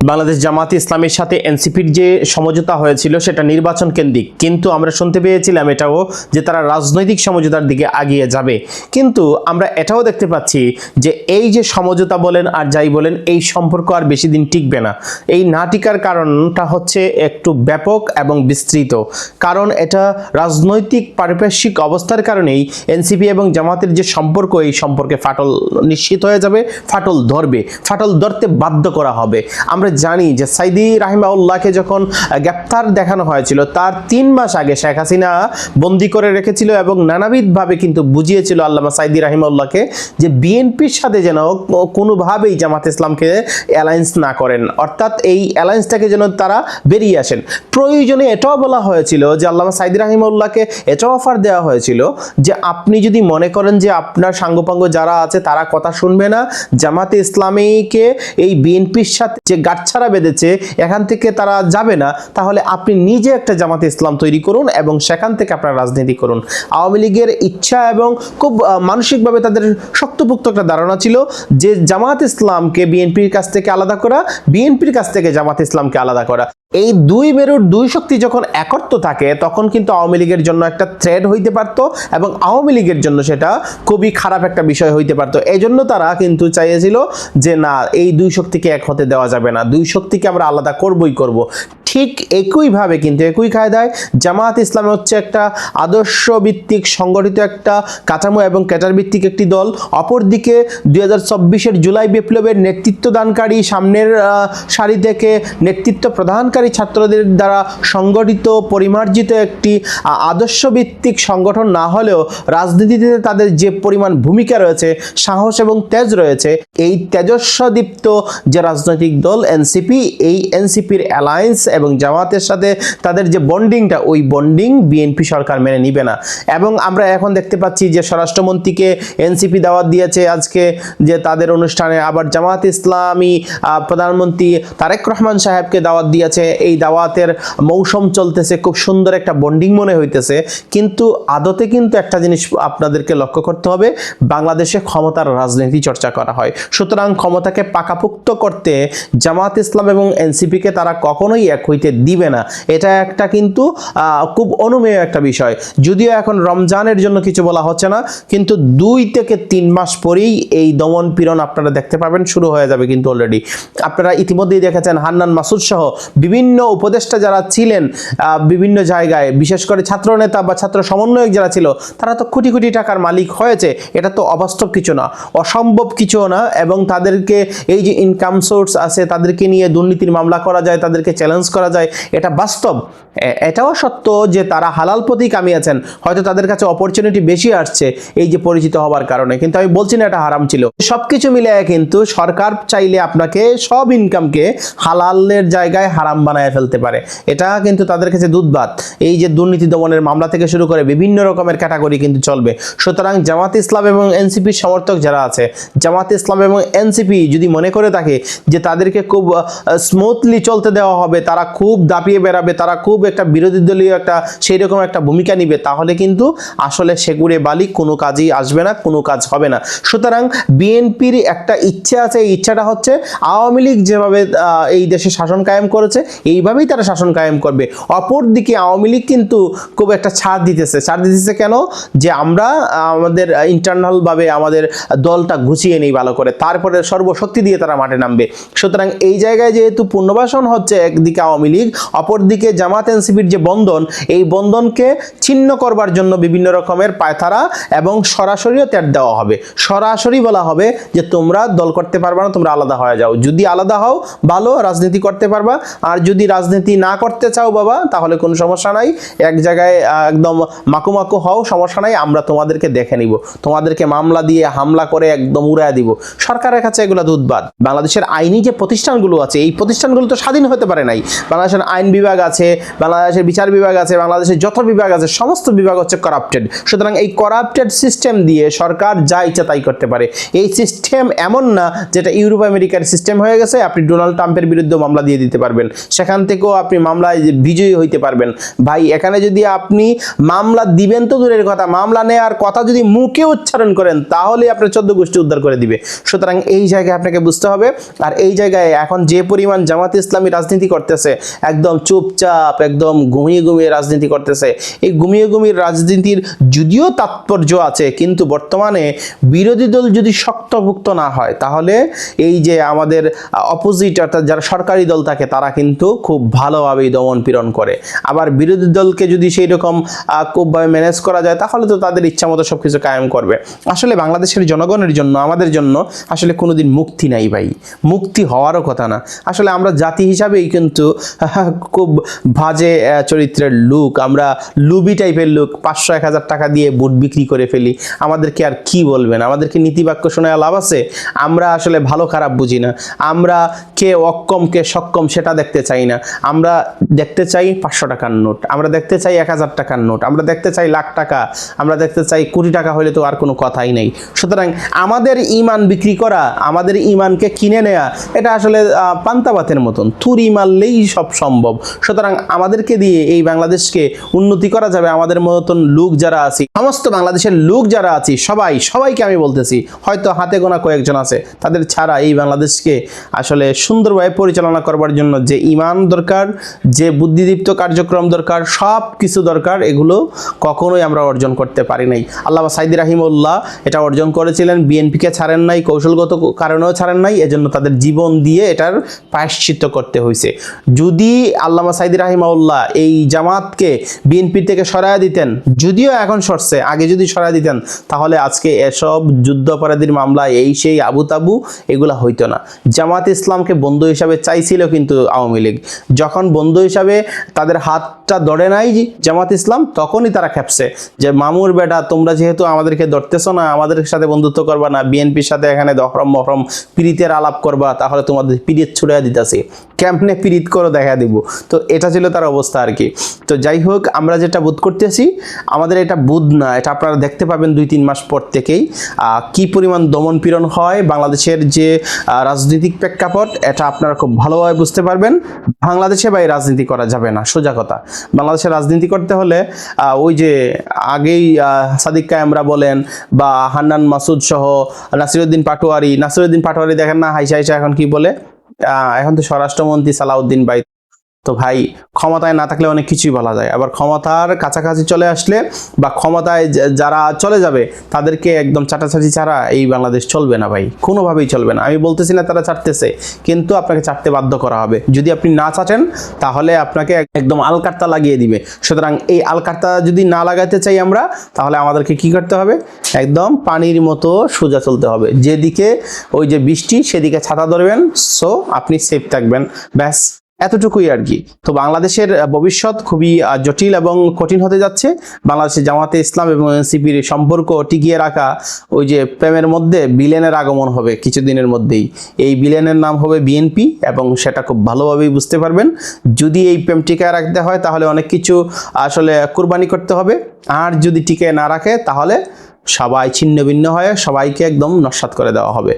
বাংলাদেশ জামাতে ইসলামের সাথে এনসিপির যে সমঝোতা হয়েছিল সেটা নির্বাচন কেন্দ্রিক, কিন্তু আমরা শুনতে পেয়েছিলাম এটাও যে তারা রাজনৈতিক সমঝোতার দিকে এগিয়ে যাবে। কিন্তু আমরা এটাও দেখতে পাচ্ছি যে এই যে সমঝোতা বলেন আর যাই বলেন, এই সম্পর্ক আর বেশি দিন টিকবে না। এই না টিকার কারণটা হচ্ছে একটু ব্যাপক এবং বিস্তৃত, কারণ এটা রাজনৈতিক পারিপার্শ্বিক অবস্থার কারণেই এনসিপি এবং জামাতের যে সম্পর্ক, এই সম্পর্কে ফাটল নিশ্চিত হয়ে যাবে, ফাটল ধরবে, ফাটল ধরতে বাধ্য করা হবে। আমরা জানি যে সাইদি রাহিমাউল্লাহকে যখন গ্রেপ্তার দেখানো হয়েছিল তার 3 মাস আগে শেখ হাসিনা বন্দি করে রেখেছিল এবং নানাবিধভাবে কিন্তু বুঝিয়েছিল আল্লামা সাইদি রাহিমাউল্লাহকে যে বিএনপির সাথে যেন কোনোভাবেই জামাত ইসলামকে অ্যালায়েন্স না করেন, অর্থাৎ এই অ্যালায়েন্সটাকে যেন তারা বেরিয়ে আসেন। প্রয়োজনে এটাও বলা হয়েছিল যে আল্লামা সাইদি রাহিমাউল্লাহকে এটাও অফার দেওয়া হয়েছিল যে আপনি যদি মনে করেন যে আপনার সাঙ্গপাঙ্গ যারা আছে তারা কথা শুনবে না, জামাতে ইসলামীকে এই বিএনপির সাথে যে গাঁটছাড়া বেঁধেছে এখান থেকে তারা যাবে না, তাহলে আপনি নিজে একটা জামাতে ইসলাম তৈরি করুন এবং সেখান থেকে আপনার রাজনীতি করুন। আওয়ামী লীগের ইচ্ছা এবং খুব মানসিকভাবে তাদের শক্তপোক্ত একটা ধারণা ছিল যে জামাত ইসলামকে বিএনপির কাছ থেকে আলাদা করা, বিএনপির কাছ থেকে জামাত ইসলামকে আলাদা করা। এই দুই মেরুর দুই শক্তি যখন একত্র থাকে তখন কিন্তু আওয়ামী লীগের জন্য একটা থ্রেড হইতে পারত এবং আওয়ামী লীগের জন্য সেটা খুবই খারাপ একটা বিষয় হইতে পারত। এই জন্য তারা কিন্তু চাইছিল যে না, এই দুই শক্তিকে এক হতে দেওয়া যাবে না, দুই শক্তিকে আমরা আলাদা করবই করব। ঠিক একইভাবে কিন্তু একই কায়দায় জামাত ইসলাম হচ্ছে একটা আদর্শ ভিত্তিক সংগঠিত একটা কাঠামো এবং ক্যাডার ভিত্তিক একটি দল। অপরদিকে 2024-এর জুলাই বিপ্লবের নেতৃত্বদানকারী সামনের সারি থেকে নেতৃত্ব প্রদানকারী ছাত্রদের দ্বারা সংগঠিত পরিমার্জিত একটি আদর্শ ভিত্তিক সংগঠন না হলেও রাজনীতিতে তাদের যে পরিমাণ ভূমিকা রয়েছে, সাহস এবং তেজ রয়েছে, এই তেজস্বদীপ্ত যে রাজনৈতিক দল এনসিপি, এই এনসিপির অ্যালায়েন্স এবং জামাতের সাথে তাদের যে বন্ডিংটা, ওই বন্ডিং বিএনপি সরকার মেনে নিবে না। এবং আমরা এখন দেখতে পাচ্ছি যে স্বরাষ্ট্রমন্ত্রীকে এনসিপি দাওয়াত দিয়েছে আজকে যে তাদের অনুষ্ঠানে, আবার জামাত ইসলামী প্রধানমন্ত্রী তারেক রহমান সাহেবকে দাওয়াত দিয়েছে। এই দাওয়াতের মৌসুম চলতেছে, খুব সুন্দর একটা বন্ডিং মনে হইতেছে, কিন্তু আদতে কিন্তু একটা জিনিস আপনাদেরকে লক্ষ্য করতে হবে, বাংলাদেশে ক্ষমতার রাজনীতি চর্চা করা হয়। সুতরাং ক্ষমতাকে পাকাপোক্ত করতে জামাত ইসলাম এবং এনসিপিকে তারা কখনোই এক হইতে দিবে না। এটা একটা কিন্তু খুব অনুমেয় একটা বিষয়। যদিও এখন রমজানের জন্য কিছু বলা হচ্ছে না, কিন্তু 2 থেকে 3 মাস পরেই এই দমন পীড়ন আপনারা দেখতে পাবেন, শুরু হয়ে যাবে কিন্তু অলরেডি। আপনারা ইতিমধ্যেই দেখেছেন হান্নান মাসুদ সহ বিভিন্ন উপদেষ্টা যারা ছিলেন বিভিন্ন জায়গায়, বিশেষ করে ছাত্র নেতা বা ছাত্র সমন্বয়ক যারা ছিল, তারা তো কোটি কোটি টাকার মালিক হয়েছে। এটা তো অবাস্তব কিছু না, অসম্ভব কিছু না। এবং তাদেরকে এই যে ইনকাম সোর্স আছে তাদেরকে নিয়ে দুর্নীতির মামলা করা যায়, তাদেরকে চ্যালেঞ্জ করা যায়, এটা বাস্তব। এটাও সত্য যে তারা হালাল পথেই কামিয়েছেন, হয়তো তাদের কাছে অপরচুনিটি বেশি আসছে এই যে পরিচিত হওয়ার কারণে, কিন্তু আমি বলছি না এটা হারাম ছিল। সবকিছু মিলে কিন্তু সরকার চাইলে আপনাকে সব ইনকামকে হালালের জায়গায় হারাম বানায় ফেলতে পারে। এটা কিন্তু তাদের কাছে দুধভাত। এই যে দুর্নীতি দমনের মামলা থেকে শুরু করে বিভিন্ন রকমের ক্যাটাগরি কিন্তু চলবে। সুতরাং জামাত ইসলাম এবং এনসিপির সমর্থক যারা আছে, জামাত ইসলাম এবং এনসিপি যদি মনে করে থাকে যে তাদেরকে খুব স্মুথলি চলতে দেওয়া হবে, তারা খুব দাপিয়ে বেড়াবে, তারা খুব একটা বিরোধী দলীয় একটা সেই রকম একটা ভূমিকা নিবে, তাহলে কিন্তু আসলে সেগুড়ে বালি কোনো কাজই আসবে না, কোনো কাজ হবে না। সুতরাং বিএনপির একটা ইচ্ছা আছে, এই ইচ্ছাটা হচ্ছে আওয়ামী লীগ যেভাবে এই দেশে শাসন কায়েম করেছে এইভাবেই তারা শাসন কায়েম করবে। অপরদিকে আওয়ামী লীগ কিন্তু খুব একটা ছাড় দিতেছে কেন? যে আমরা আমাদের ইন্টারনাল ভাবে আমাদের দলটা গুছিয়ে নেই ভালো করে, তারপরে সর্বশক্তি দিয়ে তারা মাঠে নামবে। সুতরাং এই জায়গায় যেহেতু পুনর্বাসন হচ্ছে একদিকে আওয়ামী লীগ, অপরদিকে জামাত এনসিপির যে বন্ধন, এই বন্ধনকে ছিন্ন করবার জন্য বিভিন্ন রকমের পায়তারা এবং সরাসরিও ত্যাগ দেওয়া হবে। সরাসরি বলা হবে যে তোমরা দল করতে পারবে না, তোমরা আলাদা হয়ে যাও। যদি আলাদা হও ভালো, রাজনীতি করতে পারবা, আর যদি রাজনীতি না করতে চাও বাবা, তাহলে কোনো সমস্যা নাই, এক জায়গায় একদম মাকু হও, সমস্যা নাই, আমরা তোমাদেরকে দেখে নিব, তোমাদেরকে মামলা দিয়ে হামলা করে একদম উড়ায় দিব। সরকারের কাছে এগুলো দুধবাদ। বাংলাদেশের আইনি যে প্রতিষ্ঠানগুলো আছে, এই প্রতিষ্ঠানগুলো তো স্বাধীন হতে পারে নাই। বাংলাদেশের আইন বিভাগ আছে, বাংলাদেশের বিচার বিভাগ আছে, বাংলাদেশের যত বিভাগ আছে সমস্ত বিভাগ হচ্ছে করাপ্টেড। সুতরাং এই করাপ্টেড সিস্টেম দিয়ে সরকার যা ইচ্ছা তাই করতে পারে। এই সিস্টেম এমন না যেটা ইউরোপ আমেরিকার সিস্টেম হয়ে গেছে, আপনি ডোনাল্ড ট্রাম্পের বিরুদ্ধে মামলা দিয়ে দিতে পারবেন, সেখান থেকেও আপনি মামলায় বিজয়ী হইতে পারবেন। ভাই এখানে যদি আপনি মামলা দিবেন তো দূরের কথা, মামলা নেওয়ার কথা যদি মুখে উচ্চারণ করেন তাহলে আপনার 14 গোষ্ঠী উদ্ধার করে দিবে। সুতরাং এই জায়গায় আপনাকে বুঝতে হবে। আর এই জায়গায় এখন যে পরিমাণ জামাতে ইসলামী রাজনীতি করতেছে, একদম চুপচাপ একদম ঘুমিয়ে ঘুমিয়ে রাজনীতি করতেছে, এই ঘুমিয়ে ঘুমিয়ে রাজনীতির যদিও তাৎপর্য আছে, কিন্তু বর্তমানে বিরোধী দল যদি শক্তভুক্ত না হয় তাহলে এই যে আমাদের অপোজিট অর্থাৎ যারা সরকারি দল থাকে তারা কিন্তু খুব ভালোভাবেই দমন পীড়ন করে। আবার বিরোধী দলকে যদি সেই রকম খুবভাবে ম্যানেজ করা যায় তাহলে তো তাদের ইচ্ছা মতো সবকিছু কায়েম করবে। আসলে বাংলাদেশের জনগণের জন্য, আমাদের জন্য আসলে কোনোদিন মুক্তি নাই ভাই, মুক্তি হওয়ারও কথা না। আসলে আমরা জাতি হিসাবেই কিন্তু খুব বাজে চরিত্রের লোক, আমরা লুবি টাইপের লোক, 500-1000 টাকা দিয়ে বুট বিক্রি করে ফেলি। আমাদেরকে আর কি বলবেন, আমাদেরকে নীতিবাক্য শোনায় লাভ আছে? আমরা আসলে ভালো খারাপ বুঝি না, আমরা কে অক্ষম কে সক্ষম সেটা দেখতে চাই না। আমরা দেখতে চাই 500 টাকার নোট, আমরা দেখতে চাই 1000 টাকার নোট, আমরা দেখতে চাই লাখ টাকা, আমরা দেখতে চাই কোটি টাকা হলে তো আর কোনো কথাই নেই। সুতরাং আমাদের ইমান বিক্রি করা, আমাদের ইমানকে কিনে নেওয়া, এটা আসলে পান্তাবাতের মতন, থুরি মারলেই সব সম্ভব। সুতরাং আমাদেরকে দিয়ে এই বাংলাদেশকে উন্নতি করা যাবে। আমাদের মতন লোক যারা আছি, সমস্ত বাংলাদেশের লোক যারা আছি, সবাইকে আমি বলতেছি, হয়তো হাতে গোনা কয়েকজন আছে, তাদের ছাড়া এই বাংলাদেশকে আসলে সুন্দরভাবে পরিচালনা করবার জন্য যে ইমান দরকার, যে বুদ্ধিদীপ্ত কার্যক্রম দরকার, সব কিছু দরকার, এগুলো কখনোই আমরা অর্জন করতে পারি নাই। আল্লামা সাঈদী রাহিমাহুল্লাহ এটা অর্জন করেছিলেন, বিএনপিকে ছাড়েন নাই, কৌশলগত কারণেও ছাড়েন নাই, এজন্য তাদের জীবন দিয়ে এটার প্রায়শ্চিত্ত করতে হয়েছে। যদি আল্লামা সাঈদী রাহিমাহুল্লাহ এই জামাতকে বিএনপি থেকে সরায় দিতেন, যদিও এখন সরছে, আগে যদি সরায় দিতেন তাহলে আজকে এসব যুদ্ধাপরাধীর মামলা, এই সেই আবু তাবু, এগুলা হইতো না। জামাত ইসলামকে বন্ধু হিসাবে চাইছিল কিন্তু আওয়ামী লীগ, যখন বন্ধু হিসাবে তাদের হাতটা ধরে নাই জামাত ইসলাম, তখনই তারা খেপছে যে মামুর বেটা তোমরা যেহেতু আমাদেরকে ধরতেছ না, আমাদের সাথে বন্ধুত্ব করবা না, বিএনপির সাথে এখানে দহরম মহরম পিরিতের আলাপ করবা, তাহলে তোমাদের পিরিত ছুড়ে দিতেছি, কেমনে পিরিত করে দেখা দিব। তো এটা ছিল তার অবস্থা আর কি। তো যাই হোক, আমরা যেটা বোধ করতেছি, আমাদের এটা বোধ না, এটা আপনারা দেখতে পাবেন 2-3 মাস পর থেকেই কি পরিমাণ দমন পীড়ন হয় বাংলাদেশের যে রাজনৈতিক প্রেক্ষাপট, এটা আপনারা খুব ভালোভাবে বুঝতে পারবেন। বাংলাদেশে ভাই রাজনীতি করা যাবে না, সোজা কথা। বাংলাদেশে রাজনীতি করতে হলে ওই যে আগেই সাদিক কায়েমরা বলেন বা হান্নান মাসুদ সহ নাসিরউদ্দিন পাটোয়ারি দেখেন না, হাইসা এখন কি বলে, এখন তো স্বরাষ্ট্রমন্ত্রী সালাউদ্দিন ভাই। তো ভাই ক্ষমতায় না থাকলে অনেক কিছুই বলা যায়, আবার ক্ষমতার কাছাকাছি চলে আসলে বা ক্ষমতায় যারা চলে যাবে তাদেরকে একদম চাটাচাটি ছাড়া এই বাংলাদেশ চলবে না ভাই, কোনোভাবেই চলবে না। আমি বলতেছি না তারা চাটতেছে, কিন্তু আপনাকে চাটতে বাধ্য করা হবে। যদি আপনি না চাটেন তাহলে আপনাকে একদম আলকার্তা লাগিয়ে দিবে। সুতরাং এই আলকার্তা যদি না লাগাতে চাই আমরা, তাহলে আমাদেরকে কি করতে হবে, একদম পানির মতো সোজা চলতে হবে, যেদিকে ওই যে বৃষ্টি সেদিকে ছাতা ধরবেন, সো আপনি সেফ থাকবেন, ব্যাস এতটুকুই আর কি। তো বাংলাদেশের ভবিষ্যৎ খুবই জটিল এবং কঠিন হতে যাচ্ছে। বাংলাদেশের জামাতে ইসলাম এবং এনসিপির সম্পর্ক টিকিয়ে রাখা, ওই যে প্রেমের মধ্যে বিলেনের আগমন হবে কিছুদিনের মধ্যেই। এই বিলেনের নাম হবে বিএনপি, এবং সেটা খুব ভালোভাবেই বুঝতে পারবেন। যদি এই প্রেম টিকায় রাখতে হয় তাহলে অনেক কিছু আসলে কুরবানি করতে হবে, আর যদি টিকায় না রাখে তাহলে সবাই ছিন্ন ভিন্ন হয়ে সবাইকে একদম নস্যাৎ করে দেওয়া হবে।